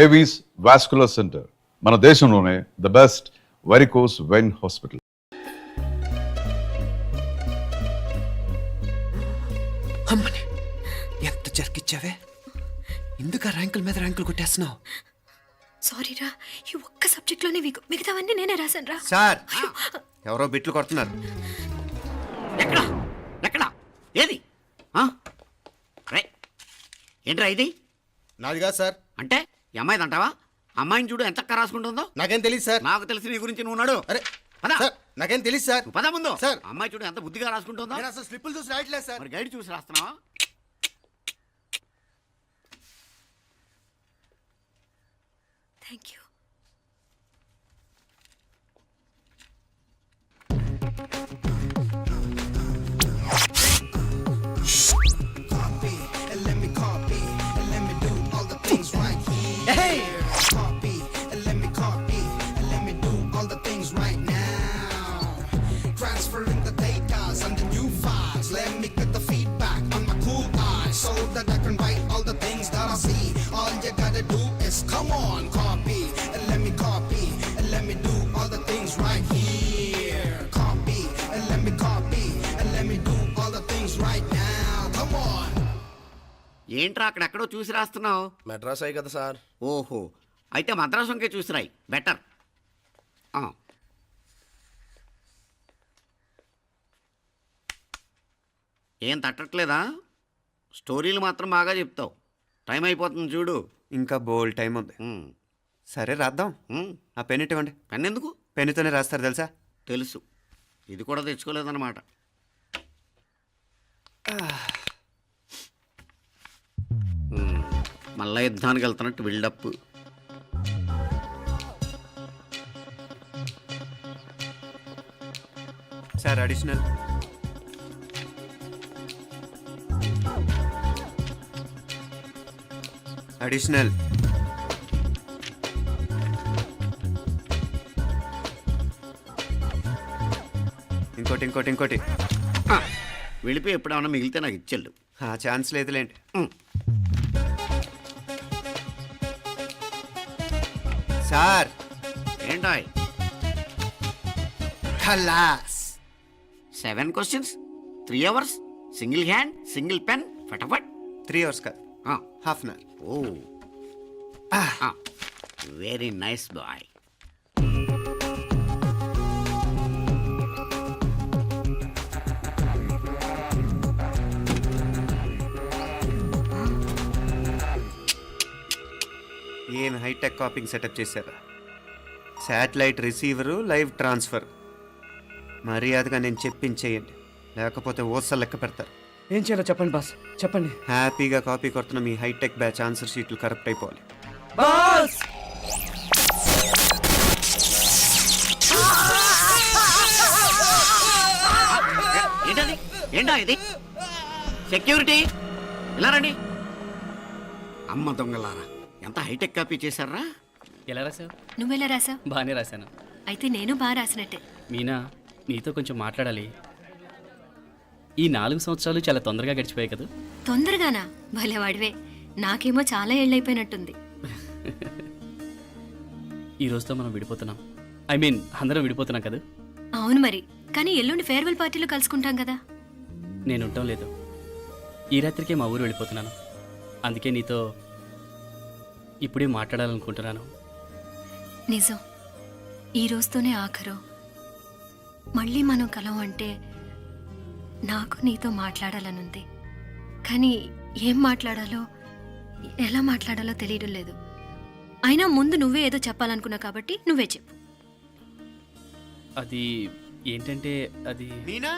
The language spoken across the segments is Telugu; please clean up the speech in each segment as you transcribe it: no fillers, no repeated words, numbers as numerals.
ఏవీస్ వాస్కులర్ సెంటర్, మన దేశంలోనే the best varicose vein hospital. అమ్మని ఎంత జరికిచ్చావే, ఎందుకు ర్యాంకుల మీద ర్యాంకులు కొట్టేస్తున్నావు? సారీరా, ఈ ఒక్క సబ్జెక్ట్లోనే వీక్, మిగతావన్నీ నేనే రాశాను రా. సార్, ఎవరో బిట్లు కొడుతున్నారు. ఎక్కడ ఎక్కడ ఏది ఏంట్రా ఇది? నాది కాదు సార్. అంటే ఈ అమ్మాయిది అంటావా? అమ్మాయిని చూడు ఎంత రాసుకుంటుందో. నాకేం తెలియదు సార్. నాకు తెలిసి నీ గురించి నువ్వు నాడు. అరే పద సార్, నాకేం తెలియదు సార్. పద ముందు. సార్, అమ్మాయి చూడు ఎంత బుద్ధిగా రాసుకుంటుందో. నేను అసలు స్లిప్పులు చూసి రాయట్లేదు సార్. మరి గైడ్ చూసి రాస్తున్నావా? Thank you. Come on, copy, and let me copy, and let me do all the things right here. Copy, and let me copy, and let me do all the things right now. Come on. ఏంట్రా అక్కడెక్కడో చూసి రాస్తున్నావు? మెడ్రాస్ అయ్యి కదా సార్. ఓహో, అయితే మద్రాసు వంకే చూసి రాయి, బెటర్. ఏం తట్టట్లేదా? స్టోరీలు మాత్రం బాగా చెప్తావు. టైం అయిపోతుంది చూడు. ఇంకా బోల్ టైం ఉంది. సరే రాద్దాం. ఆ పెన్ ఇవ్వండి. పెన్ ఎందుకు? పెన్నుతోనే రాస్తారు తెలుసా? తెలుసు. ఇది కూడా తెచ్చుకోలేదన్నమాట. మళ్ళా యుద్ధానికి వెళ్తున్నట్టు బిల్డప్. Sir additional. అడిషనల్. ఇంకోటి ఇంకోటి ఇంకోటి. వెళ్ళిపోయి ఎప్పుడేమన్నా మిగిలితే నాకు ఇచ్చేళ్ళు. ఆ ఛాన్స్ లేదులేండి. సార్ ఏంటాయ్? ఖలాస్. 7 questions, 3 hours, single hand, single pen, ఫటాఫట్. 3 hours కాదు, హాఫ్ అన్ అవర్. ఓ, వెరీ నైస్ బాయ్. ఏం హైటెక్ కాపింగ్ సెటప్ చేశారా? Satellite receiver, live transfer. మర్యాదగా నేను చెప్పించేయండి, లేకపోతే ఓసలు లెక్క పెడతారు. ఏం చేయాలో చెప్పండి బాస్, చెప్పండి. హ్యాపీగా కాపీ కొడుతున్న మీ హైటెక్ బ్యాచ్ ఆన్సర్ షీట్లు కరెక్ట్ అయిపోవాలి. బాస్ ఏంటది? ఏంటా ఇది? సెక్యూరిటీ ఇలా రండి. అమ్మ దొంగలారా, ఎంత హైటెక్ కాపీ చేశారా? ఎలా రాసావు? నువ్వెలా రాసావు? బాగానే రాశాను. అయితే నేను బాగా రాసినట్టే. మీనా, నీతో కొంచెం మాట్లాడాలి. ఈ 4 సంవత్సరాలు చాలా తొందరగా గడిచిపోయాయి కదా? తొందరగానా? భలేవాడివే. నాకేమో చాలా ఏళ్ళైపోయినట్టుంది. ఈ రోజుతో మనం విడిపోతున్నాం. ఐ మీన్ అందరం విడిపోతున్నాం కదా? అవును మరి, కానీ ఎల్లుండి ఫేర్వెల్ పార్టీలో కలుసుకుంటాం కదా. నేను ఉండటం లేదు. ఈ రాత్రికే మా ఊరు వెళ్ళిపోతున్నాను. అందుకే నీతో ఇప్పుడే మాట్లాడాలనుకుంటున్నాను. నిజం, ఈ రోజుతోనే ఆఖరు. మళ్ళీ మనం కలం అంటే నాకు నీతో మాట్లాడాలనుంది. కానీ ఏం మాట్లాడాలో, ఎలా మాట్లాడాలో తెలియడం లేదు. అయినా ముందు నువ్వే ఏదో చెప్పాలనుకున్నా కాబట్టి నువ్వే చెప్పు. అది ఏంటంటే, అది మీనా,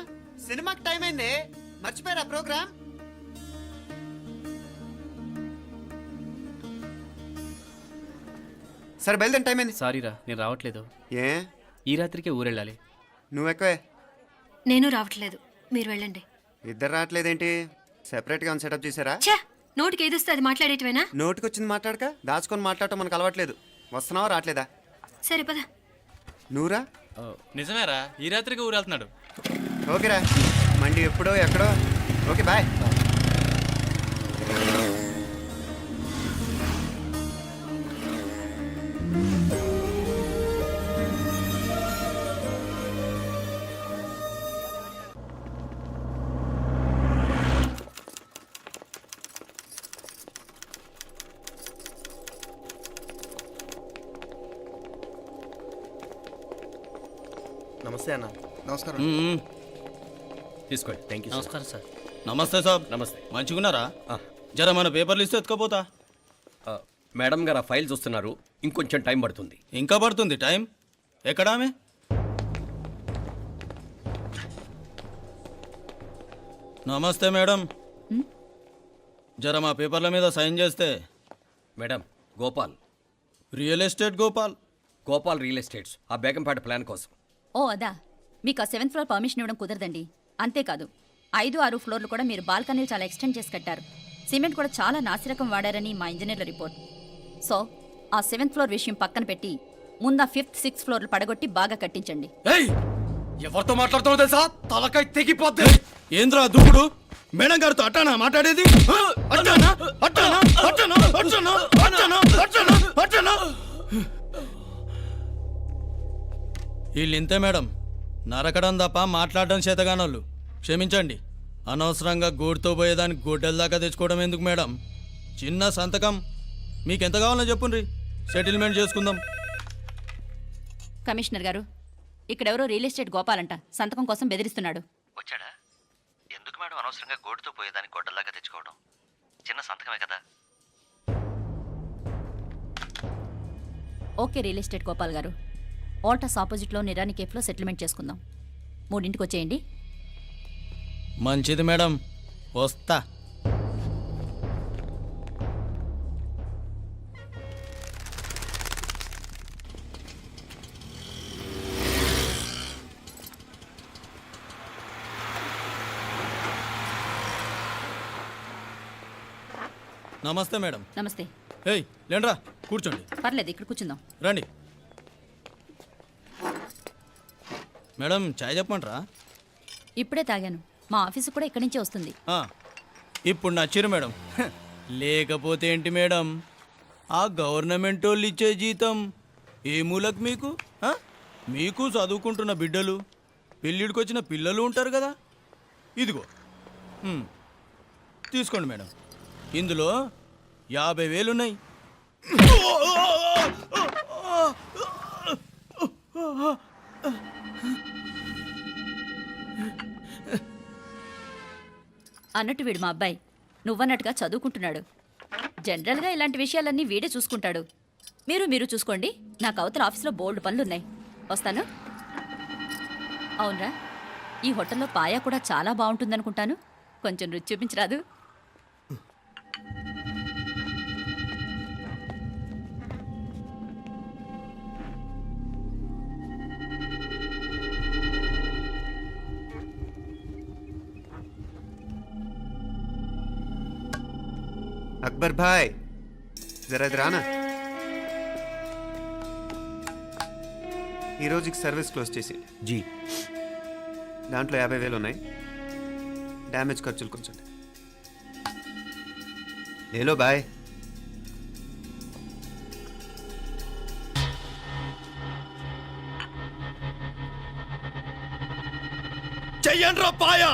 సినిమాకి టైం అయింది, మర్చిపోయారా ప్రోగ్రామ్? సరే బయలుదేరి, టైం అయింది. సారీరా, నేను రావట్లేదు. ఏ? ఈ రాత్రికే ఊరెళ్ళాలి. నువ్వు ఎక్కువే. నేను రావట్లేదు, మీరు వెళ్ళండి. ఇద్దరు రావట్లేదేంటి? సెపరేట్గా సెటప్ చేశారా? ఛే, నోటికి ఏదొస్తే అది మాట్లాడేటివేనా? నోటికి వచ్చింది మాట్లాడక దాచుకొని మాట్లాడటం మనకు అలవాట్లేదు. వస్తున్నావా రావట్లేదా? సరే పద. నువ్వురా. నిజమేరా, ఈ రాత్రికి ఊరు వెళ్తున్నాడు. ఓకేరా, మండి ఎప్పుడో ఎక్కడో. Okay bye. నమస్తే అన్న. నమస్కారం. తీసుకోండి. Thank you. నమస్కారం సార్. నమస్తే సాబ్. నమస్తే. మంచిగున్నారా? జర మన పేపర్లు ఇస్తే ఎత్తుకోపోతా. మేడం గారు ఆ ఫైల్ చూస్తున్నారు, ఇంకొంచెం టైం పడుతుంది. ఇంకా పడుతుంది టైం. ఎక్కడా ఆమె? నమస్తే మేడం. జర మా పేపర్ల మీద సైన్ చేస్తే. Madam, Gopal real estate Gopal. Gopal real estates, ఆ బేగంపేట ప్లాన్ కోసం. ఓ అదా, మీకు ఆ 7th ఫ్లోర్ పర్మిషన్ ఇవ్వడం కుదరదండి. అంతేకాదు 5-6 ఫ్లోర్లు కూడా మీరు బాల్కనీలు చాలా ఎక్స్టెండ్ చేసి కట్టారు. సిమెంట్ కూడా చాలా నాసిరకం వాడారని మా ఇంజనీర్ల రిపోర్ట్. సో ఆ 7th ఫ్లోర్ విషయం పక్కన పెట్టి ముందు ఆ 5th, 6th ఫ్లోర్లు పడగొట్టి బాగా కట్టించండి. ఎవరితో మాట్లాడుతున్నావు తెలుసా? తలకాయ తెగిపోద్ది. ఏంద్రా దూకుడు? మేడం గారితో అట్టానా మాట్లాడేది? అట్టానా అట్టానా అట్టానా అట్టానా అట్టానా అట్టానా అట్టానా? వీళ్ళు ఇంతే మేడం, నరకడం తప్ప మాట్లాడడం చేతగానోళ్ళు. క్షమించండి, అనవసరంగా గూడుతో పోయేదానికి గొడ్డల దాకా తెచ్చుకోవడం ఎందుకు మేడం? చిన్న సంతకం మీకెంత కావాలో చెప్పుండ్రి, సెటిల్మెంట్ చేసుకుందాం. కమిషనర్ గారు, ఇక్కడెవరో రియల్ ఎస్టేట్ గోపాలంట సంతకం కోసం బెదిరిస్తున్నాడు. వచ్చాడా? ఎందుకు మేడం అనవసరంగా గోడుతో పోయేదానికి గొడ్డల్లాగా తెచ్చుకోవడం? చిన్న సంతకమే కదా. ఓకే రియల్ ఎస్టేట్ గోపాల్ గారు, ఆల్టాస్ ఆపోజిట్లో నిరాని కేఫ్లో సెటిల్మెంట్ చేసుకుందాం. 3ంటికి వచ్చేయండి. మంచిది మేడం, వస్తా. నమస్తే మేడం. నమస్తే. ఏయ్ లేండ్రా, కూర్చోండి. పర్లేదు, ఇక్కడ కూర్చుందాం. రండి మేడం, చాయ్ చెప్పమంటారా? ఇప్పుడే తాగాను. మా ఆఫీసు కూడా ఇక్కడి నుంచే వస్తుంది. ఇప్పుడు నచ్చిరు మేడం. లేకపోతే ఏంటి మేడం, ఆ గవర్నమెంట్ వాళ్ళు ఇచ్చే జీతం ఏ మూలకు మీకు? మీకు చదువుకుంటున్న బిడ్డలు, పెళ్ళిడికి వచ్చిన పిల్లలు ఉంటారు కదా. ఇదిగో తీసుకోండి మేడం, ఇందులో 50,000 ఉన్నాయి. అన్నట్టు వీడు మా అబ్బాయి నువ్వన్నట్టుగా చదువుకుంటున్నాడు. జనరల్గా ఇలాంటి విషయాలన్నీ వీడే చూసుకుంటాడు. మీరు చూసుకోండి. నాకు అవతల ఆఫీస్లో బోల్డ్ పనులున్నాయి. వస్తాను. అవునరా, ఈ హోటల్లో పాయా కూడా చాలా బాగుంటుందనుకుంటాను. కొంచెం రుచి చూపించరాదు? అక్బర్ భాయ్, జరా ఇది రానా. ఈ రోజుకి సర్వీస్ క్లోజ్ చేసి జీ. దాంట్లో 50,000 ఉన్నాయి. డ్యామేజ్ ఖర్చులు కొంచెం లేలో బాయ్. చెయ్యండి రా పాయా.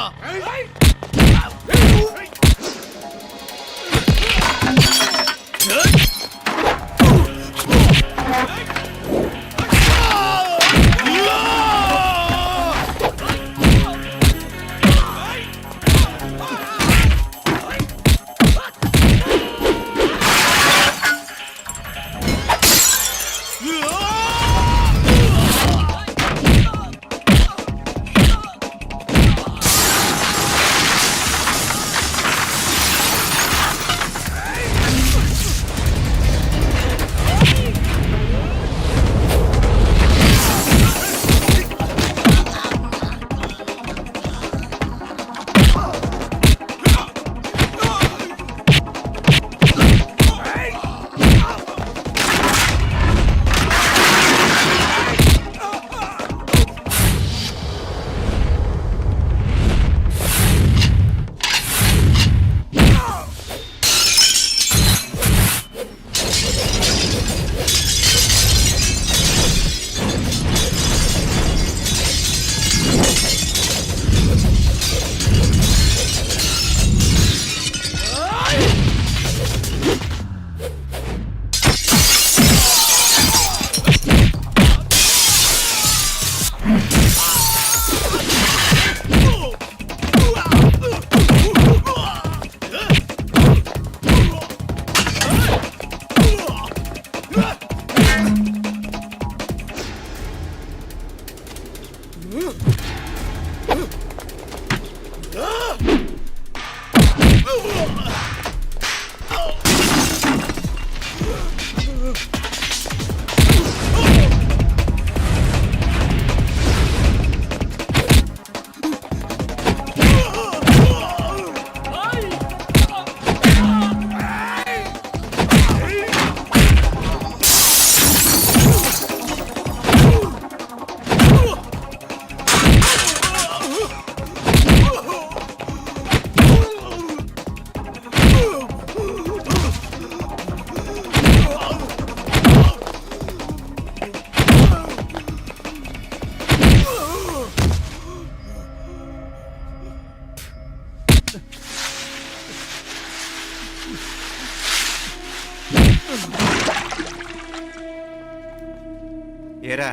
ఏరా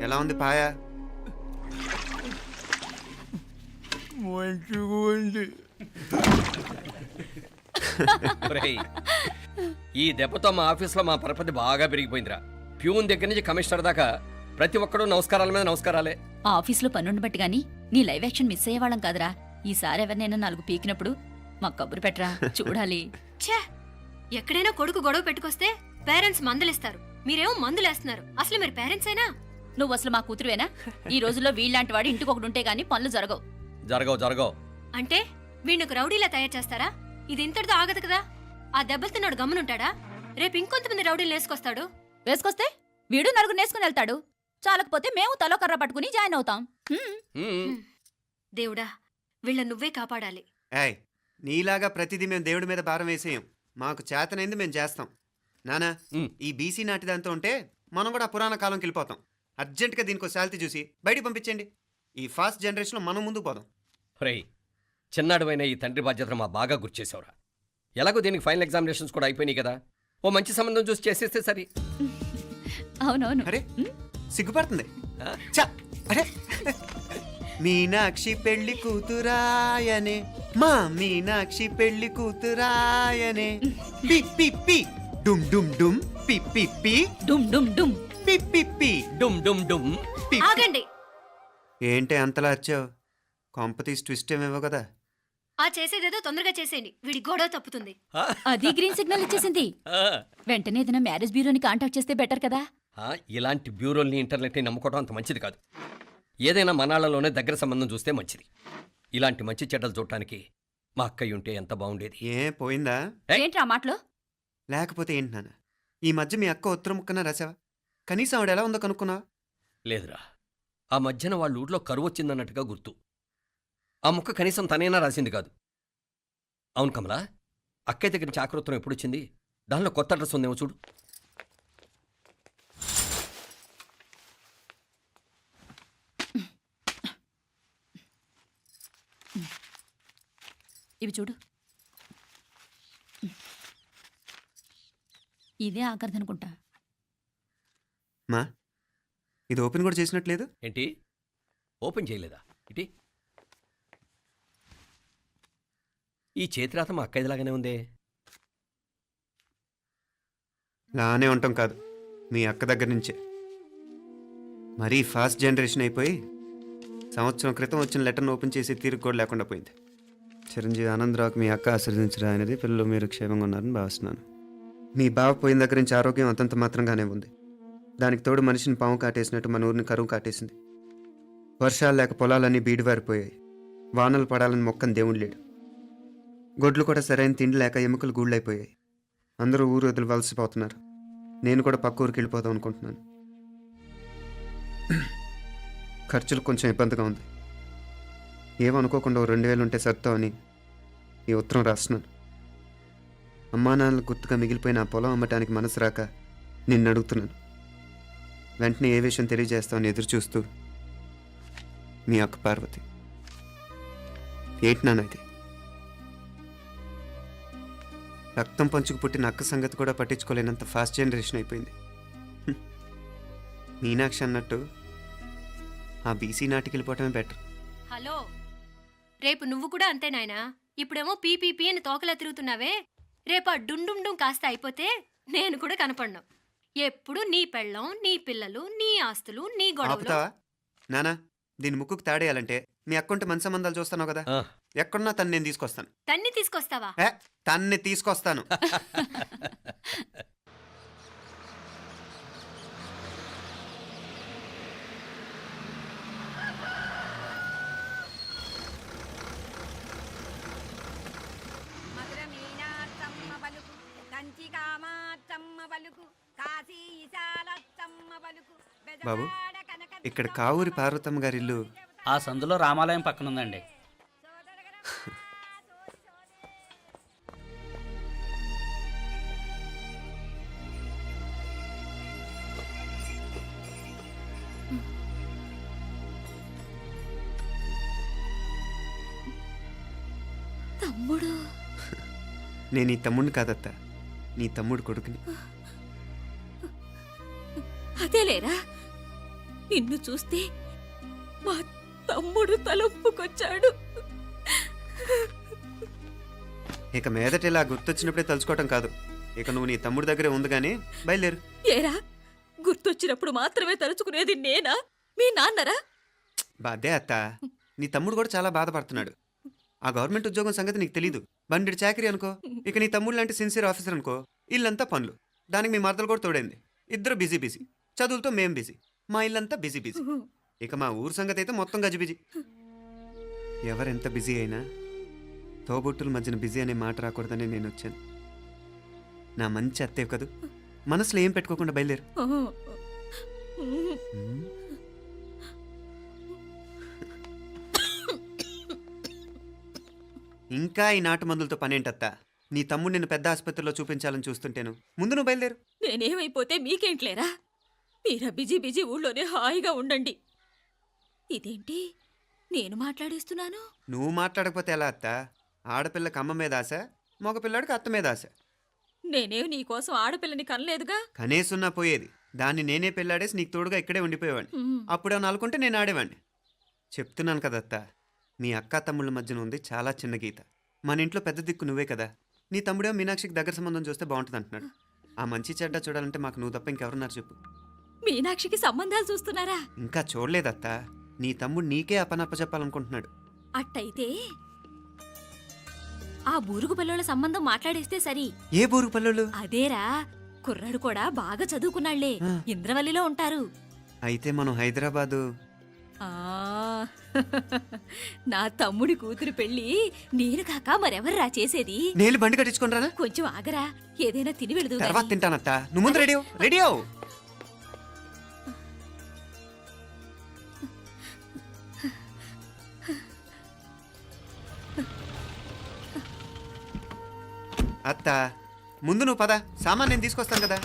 ఎలా ఉంది పాయ? మంచిగా ఉంది. ఒరేయ్, ఈ దెబ్బతో మా ఆఫీస్లో మా పరపతి బాగా పెరిగిపోయిందిరా. ప్యూన్ దగ్గర నుంచి కమిషనర్ దాకా ప్రతి ఒక్కడు నమస్కారాల మీద నమస్కారాలే. ఆ ఆఫీస్లో పనుండి బట్టి గాని నీ లైవ్ యాక్షన్ మిస్ అయ్యేవాళ్ళం కాదురా. ఈసారి ఎవరినైనా 4 పీకినప్పుడు మాకు కబురు పెట్టరా, చూడాలి. ఛే, ఎక్కడైనా కొడుకు గొడవ పెట్టుకొస్తే పేరెంట్స్ మందులిస్తారు, మీరేమో మందులేస్తున్నారు. అసలు మీరు పేరెంట్స్ అయినా? నువ్వు అసలు మా కూతురువేనా? ఈ రోజుల్లో వీళ్ళలాంటి వాడు ఇంటికి ఒకటి ఉంటే గానీ పనులు జరగవు. జరగవు. అంటే వీణ్ణకు రౌడీలా తయారు చేస్తారా? ఇది ఇంతటితో ఆగదు కదా. ఆ దెబ్బలు తిన్నాడు గమ్మునుంటాడా? రేపు ఇంకొంతమంది రౌడీలు వేసుకొస్తాడు. వేసుకొస్తే వీడు 4 నేసుకుని వెళ్తాడు. చాలకపోతే మేము తలో కర్ర పట్టుకుని జాయిన్ అవుతాం. దేవుడా, వీళ్ళ నువ్వే కాపాడాలి. ఏయ్, నీలాగా ప్రతిదీ మేము దేవుడి మీద భారం వేసేయం. మాకు చేతనైంది మేము చేస్తాం. నానా, ఈ బీసీ నాటి దాంతో ఉంటే మనం కూడా పురాణ కాలంకి వెళ్ళిపోతాం. అర్జెంటుగా దీనికి ఒక శాలిటీ చూసి బయటికి పంపించండి. ఈ ఫాస్ట్ జనరేషన్లో మనం ముందుకు పోదాం. ఒరేయ్, చిన్నాడువైన ఈ తండ్రి బాధ్యతను మా బాగా గుర్చేసావురా. ఎలాగో దీనికి ఫైనల్ ఎగ్జామినేషన్స్ కూడా అయిపోయినాయి కదా, ఓ మంచి సంబంధం చూసి చేసేస్తే సరి. అవునవును. అరే సిగ్గుపడుతుంది. ఛ, అరే మీనాక్షి పెళ్లి కూతురాయనే, మా మీనాక్షి పెళ్లి కూతురాయనే. పి పి పి డుమ్ డుమ్ డుమ్, పి పి పి డుమ్ డుమ్ డుమ్, పి పి పి డుమ్ డుమ్ డుమ్. ఆగండి. ఏంటి అంతలా వచ్చావు? కాంపతీస్ ట్విస్ట్ ఏమేవో కదా. ఆ చేసేదేదో తొందరగా చేసేయండి, వీడి గొడవ తప్పుతుంది. అది గ్రీన్ సిగ్నల్ ఇచ్చేసింది. వెంటనే ఏదైనా మ్యారేజ్ బ్యూరోని కాంటాక్ట్ చేస్తే బెటర్ కదా. ఇలాంటి బ్యూరోల్ని ఇంటర్నెట్ని నమ్ముకోవడం అంత మంచిది కాదు. ఏదైనా మనాళ్ళలోనే దగ్గర సంబంధం చూస్తే మంచిది. ఇలాంటి మంచి చెడ్డలు చూడటానికి మా అక్కయ్య ఉంటే ఎంత బాగుండేది. ఏ పోయిందా? ఏంట్రా మాటలు? లేకపోతే ఏంటి నాన్న, ఈ మధ్య మీ అక్క ఉత్తరం ముక్కన రాసావా? కనీసం ఆవిడ ఎలా ఉందో కనుక్కున్నా? లేదురా, ఆ మధ్యన వాళ్ళ ఊర్లో కరువు వచ్చిందన్నట్టుగా గుర్తు. ఆ ముక్క కనీసం తనైనా రాసింది కాదు. అవును కమలా, అక్కయ్య దగ్గర నుంచి ఆకృతం ఎప్పుడు వచ్చింది? దానిలో కొత్త అడ్రస్ ఉందేమో చూడు. ఇవి చూడు. ఇదే ఆఖరిదనుకుంటా. మా ఇది ఓపెన్ కూడా చేసినట్లేదు. ఏంటి ఓపెన్ చేయలేదా? ఇటీ ఈ చేతిరాత మా అక్కయ్యలాగానే ఉందే. లానే ఉంటాం కాదు, మీ అక్క దగ్గర నుంచే. మరీ ఫాస్ట్ జనరేషన్ అయిపోయి సంవత్సరం క్రితం వచ్చిన లెటర్ను ఓపెన్ చేసి తీరుకు కూడా లేకుండా పోయింది. చిరంజీవి ఆనందరావుకి మీ అక్క ఆశీర్వదించరా అనేది, పిల్లలు మీరు క్షేమంగా ఉన్నారని భావిస్తున్నాను. మీ బావ పోయిన దగ్గర నుంచి ఆరోగ్యం అంతంత మాత్రంగానే ఉంది. దానికి తోడు మనిషిని పాము కాటేసినట్టు మన ఊరిని కరువు కాటేసింది. వర్షాలు లేక పొలాలన్నీ బీడివారిపోయాయి. వానలు పడాలని మొక్కని దేవుడు లేడు. గొడ్లు కూడా సరైన తిండి లేక ఎముకలు గూళ్ళైపోయాయి. అందరూ ఊరు వదిలివలసిపోతున్నారు. నేను కూడా పక్క ఊరికి వెళ్ళిపోదాం అనుకుంటున్నాను. ఖర్చులు కొంచెం ఇబ్బందిగా ఉంది. ఏమనుకోకుండా 2000 ఉంటే సర్దామని ఈ ఉత్తరం రాస్తున్నాను. అమ్మా నాన్నలకు గుర్తుగా మిగిలిపోయిన ఆ పొలం అమ్మటానికి మనసు రాక నిన్ను అడుగుతున్నాను. వెంటనే ఏ విషయం తెలియజేస్తామని ఎదురు చూస్తూ మీ అక్క పార్వతి. ఏంటి నాన్న ఇది? రక్తం పంచుకు పుట్టిన అక్క సంగతి కూడా పట్టించుకోలేనంత ఫాస్ట్ జనరేషన్ అయిపోయింది. మీనాక్షి అన్నట్టు ఆ బీసీ నాటికి వెళ్ళిపోవటమే బెటర్. హలో, రేపు నువ్వు కూడా అంతే నాయనా. ఇప్పుడేమో పీపీపీ అని తోకలా తిరుగుతున్నావే, రేపు ఆ డుండుండుం కాస్త అయిపోతే నేను కూడా కనపడను. ఎప్పుడు నీ పెళ్ళం, నీ పిల్లలు, నీ ఆస్తులు, నీ గొడవలు. ఆపుతావా నానా? దీని ముక్కుకు తాడేయాలంటే మీ అక్కంటే మంచి సంబంధాలు చూస్తాను కదా. ఎక్కడున్నా తను నేను తీసుకొస్తాను. తన్ని తీసుకొస్తావా? తన్ని తీసుకొస్తాను. బాబు, ఇక్కడ కావూరి పార్వతమ్మ గారి ఇల్లు ఆ సందులో రామాలయం పక్కన ఉందండి. తమ్ముడు? నేను ఈ తమ్ముడిని కాదత్తా, నీ తమ్ముడు కొడుకుని. అదేలేరా నిన్ను చూస్తే మా తమ్ముడు తలొప్పుకొచ్చాడు. ఇక మీదట ఇలా గుర్తొచ్చినప్పుడే తలుచుకోవటం కాదు. ఇక నువ్వు నీ తమ్ముడి దగ్గరే ఉంది కానీ బయలుదేరు. ఏరా గుర్తొచ్చినప్పుడు మాత్రమే తలుచుకునేది నేనా మీ నాన్నరా? బాధే అత్త, నీ తమ్ముడు కూడా చాలా బాధపడుతున్నాడు. ఆ గవర్నమెంట్ ఉద్యోగం సంగతి నీకు తెలీదు. బండి చాకరీ అనుకో. ఇక నీ తమ్ముడు లాంటి సిన్సియర్ ఆఫీసర్ అనుకో. ఇల్లంతా పనులు. దానికి మీ మరదలు కూడా తోడైంది. ఇద్దరు బిజీ బిజీ. చదువులతో మేం బిజీ. మా ఇల్లంతా బిజీ బిజీ. ఇక మా ఊరు సంగతి అయితే మొత్తం గజిబిజీ. ఎవరెంత బిజీ అయినా తోబుట్టుల మధ్యన బిజీ అనే మాట రాకూడదని నేను వచ్చాను. నా మంచి అత్తే కదూ. మనసులో ఏం పెట్టుకోకుండా బయలుదేరు. ఇంకా ఈ నాటు మందులతో పనేంటత్తా? నీ తమ్ముడు నిన్ను పెద్ద ఆసుపత్రిలో చూపించాలని చూస్తుంటేను. ముందు నువ్వు బయలుదేరు. నేనేమైపోతే మీకేంట్లేరా? మీరా బిజీ బిజీ ఊళ్ళోనే హాయిగా ఉండండి. ఇదేంటి నేను మాట్లాడేస్తున్నాను? నువ్వు మాట్లాడకపోతే ఎలా అత్తా? ఆడపిల్లకి అమ్మ మీద ఆశ, మగపిల్లాడికి అత్త మీద ఆశ. నేనేం నీకోసం ఆడపిల్లని కనలేదుగా. కనేసున్నా పోయేది. దాన్ని నేనే పెళ్ళాడేసి నీకు తోడుగా ఇక్కడే ఉండిపోయేవాడిని. అప్పుడు అని అనుకుంటే నేను ఆడేవాడిని. చెప్తున్నాను కదత్తా, మీ అక్క తమ్ముళ్ళ మధ్యన ఉంది చాలా చిన్న గీత. మన ఇంట్లో పెద్ద దిక్కు నువ్వే కదా. నీ తమ్ముడే మీనాక్షికి దగ్గర సంబంధం చూస్తే బాగుంటుంది అంటున్నాడు. ఆ మంచి చెడ్డ చూడాలంటే మాకు నువ్వు తప్ప ఇంకెవరున్నారు చెప్పు? మీనాక్షికి సంబంధాలు చూస్తున్నారా? ఇంకా చూడలేదత్తా. నీ తమ్ముడు నీకే అపనప్ప చెప్పాలనుకుంటున్నాడు. అట్టయితే ఆ బూరుగు పిల్లల సంబంధం మాట్లాడేస్తే సరి. ఏ బూరుగు పల్లెలు? అదేరా, కుర్రాడు కూడా బాగా చదువుకున్నాళ్లే. ఇంద్రవల్లిలో ఉంటారు. అయితే మనం హైదరాబాదు. ఆ నా తమ్ముడి కూతురు పెళ్లి నేను కాక మరెవర్రా చేసేది? నేను బండి కట్టించుకుంటారా? కొంచెం ఆగరా, ఏదైనా తిని వెళదు. తర్వాత తింటానత్తా. నువ్వు ముందు రెడీ రెడీ అవు. అత్త, ముందు నువ్వు పద. సామాన్ నేను తీసుకొస్తాను కదా.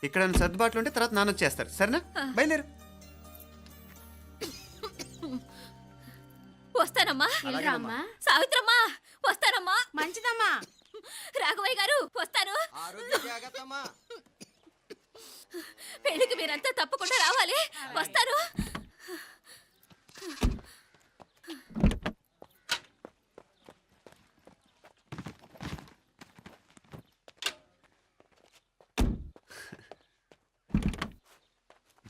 ఇక్కడ సర్దుబాట్లు ఉంటే తర్వాత నాన్న వచ్చేస్తారు. సరేనా? బయలుదేరు. వస్తానమ్మా. సావిత్రమ్మా వస్తానమ్మా. మంచిదమ్మా. రాఘవయ్య గారు వస్తాను. పెళ్లికి మీరంతా తప్పకుండా రావాలి. వస్తాను.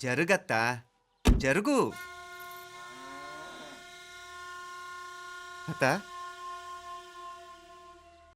జరుగత్తా, జరుగు. అత్త,